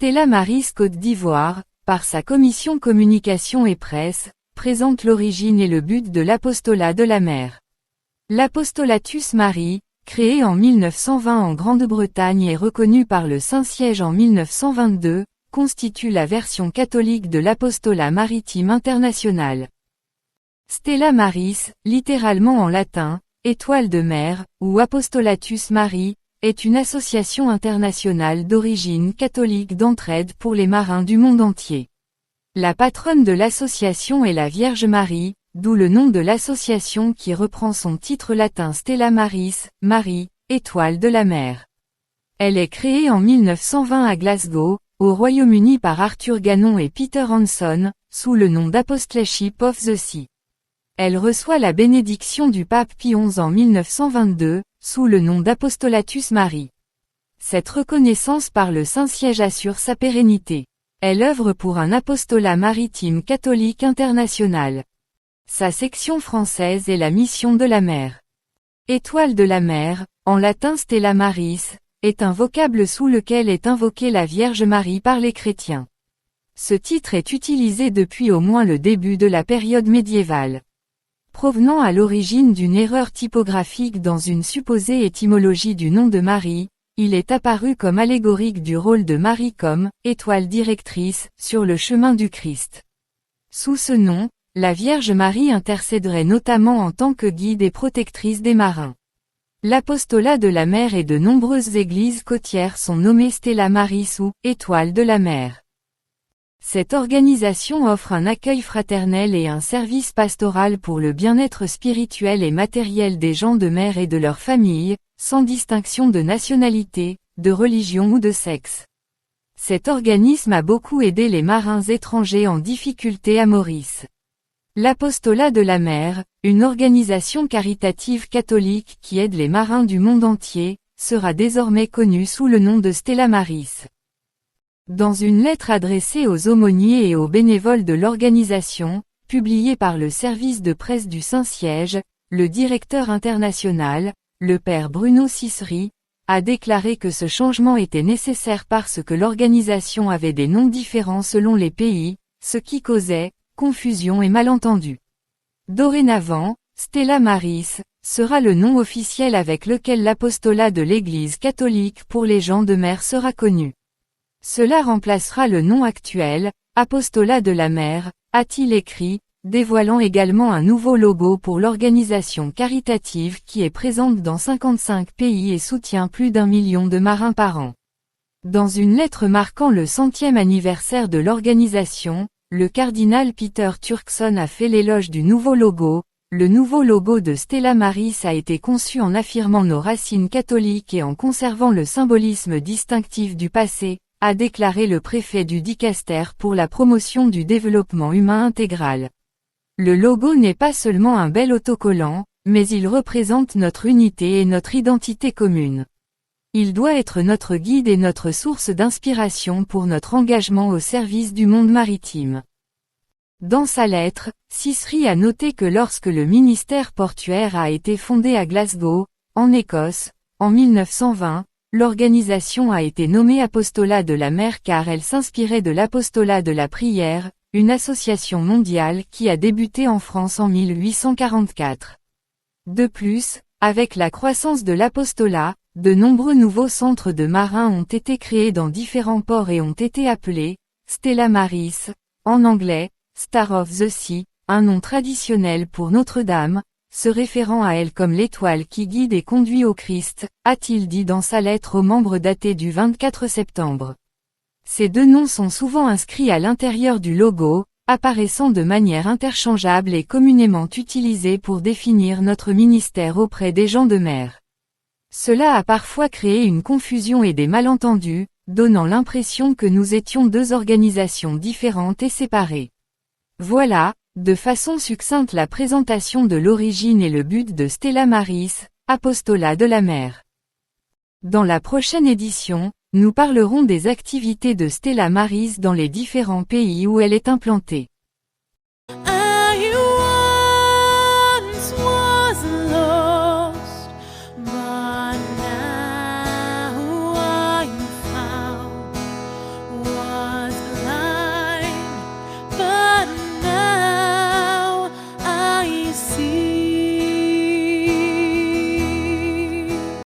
Stella Maris Côte d'Ivoire, par sa commission communication et presse, présente l'origine et le but de l'apostolat de la mer. L'Apostolatus Marii, créé en 1920 en Grande-Bretagne et reconnu par le Saint-Siège en 1922, constitue la version catholique de l'apostolat maritime international. Stella Maris, littéralement en latin, étoile de mer, ou Apostolatus Marii, est une association internationale d'origine catholique d'entraide pour les marins du monde entier. La patronne de l'association est la Vierge Marie, d'où le nom de l'association qui reprend son titre latin Stella Maris, Marie, étoile de la mer. Elle est créée en 1920 à Glasgow, au Royaume-Uni par Arthur Gannon et Peter Hanson, sous le nom d'Apostleship of the Sea. Elle reçoit la bénédiction du pape Pie XI en 1922, sous le nom d'Apostolatus Marii. Cette reconnaissance par le Saint-Siège assure sa pérennité. Elle œuvre pour un apostolat maritime catholique international. Sa section française est la Mission de la mer. Étoile de la mer, en latin Stella Maris, est un vocable sous lequel est invoquée la Vierge Marie par les chrétiens. Ce titre est utilisé depuis au moins le début de la période médiévale. Provenant à l'origine d'une erreur typographique dans une supposée étymologie du nom de Marie, il est apparu comme allégorique du rôle de Marie comme étoile directrice sur le chemin du Christ. Sous ce nom, la Vierge Marie intercéderait notamment en tant que guide et protectrice des marins. L'apostolat de la mer et de nombreuses églises côtières sont nommées Stella Maris ou étoile de la mer. Cette organisation offre un accueil fraternel et un service pastoral pour le bien-être spirituel et matériel des gens de mer et de leurs familles, sans distinction de nationalité, de religion ou de sexe. Cet organisme a beaucoup aidé les marins étrangers en difficulté à Maurice. L'Apostolat de la mer, une organisation caritative catholique qui aide les marins du monde entier, sera désormais connu sous le nom de Stella Maris. Dans une lettre adressée aux aumôniers et aux bénévoles de l'organisation, publiée par le service de presse du Saint-Siège, le directeur international, le père Bruno Cicery, a déclaré que ce changement était nécessaire parce que l'organisation avait des noms différents selon les pays, ce qui causait confusion et malentendus. Dorénavant, Stella Maris sera le nom officiel avec lequel l'apostolat de l'Église catholique pour les gens de mer sera connu. Cela remplacera le nom actuel, Apostolat de la mer, a-t-il écrit, dévoilant également un nouveau logo pour l'organisation caritative qui est présente dans 55 pays et soutient plus d'1 million de marins par an. Dans une lettre marquant le 100e anniversaire de l'organisation, le cardinal Peter Turkson a fait l'éloge du nouveau logo. Le nouveau logo de Stella Maris a été conçu en affirmant nos racines catholiques et en conservant le symbolisme distinctif du passé, a déclaré le préfet du Dicaster pour la promotion du développement humain intégral. Le logo n'est pas seulement un bel autocollant, mais il représente notre unité et notre identité commune. Il doit être notre guide et notre source d'inspiration pour notre engagement au service du monde maritime. Dans sa lettre, Cicery a noté que lorsque le ministère portuaire a été fondé à Glasgow, en Écosse, en 1920, l'organisation a été nommée Apostolat de la mer car elle s'inspirait de l'Apostolat de la prière, une association mondiale qui a débuté en France en 1844. De plus, avec la croissance de l'apostolat, de nombreux nouveaux centres de marins ont été créés dans différents ports et ont été appelés Stella Maris, en anglais, Star of the Sea, un nom traditionnel pour Notre-Dame, se référant à elle comme l'étoile qui guide et conduit au Christ, a-t-il dit dans sa lettre aux membres datée du 24 septembre. Ces deux noms sont souvent inscrits à l'intérieur du logo, apparaissant de manière interchangeable et communément utilisés pour définir notre ministère auprès des gens de mer. Cela a parfois créé une confusion et des malentendus, donnant l'impression que nous étions deux organisations différentes et séparées. Voilà, de façon succincte la présentation de l'origine et le but de Stella Maris, Apostolat de la mer. Dans la prochaine édition, nous parlerons des activités de Stella Maris dans les différents pays où elle est implantée.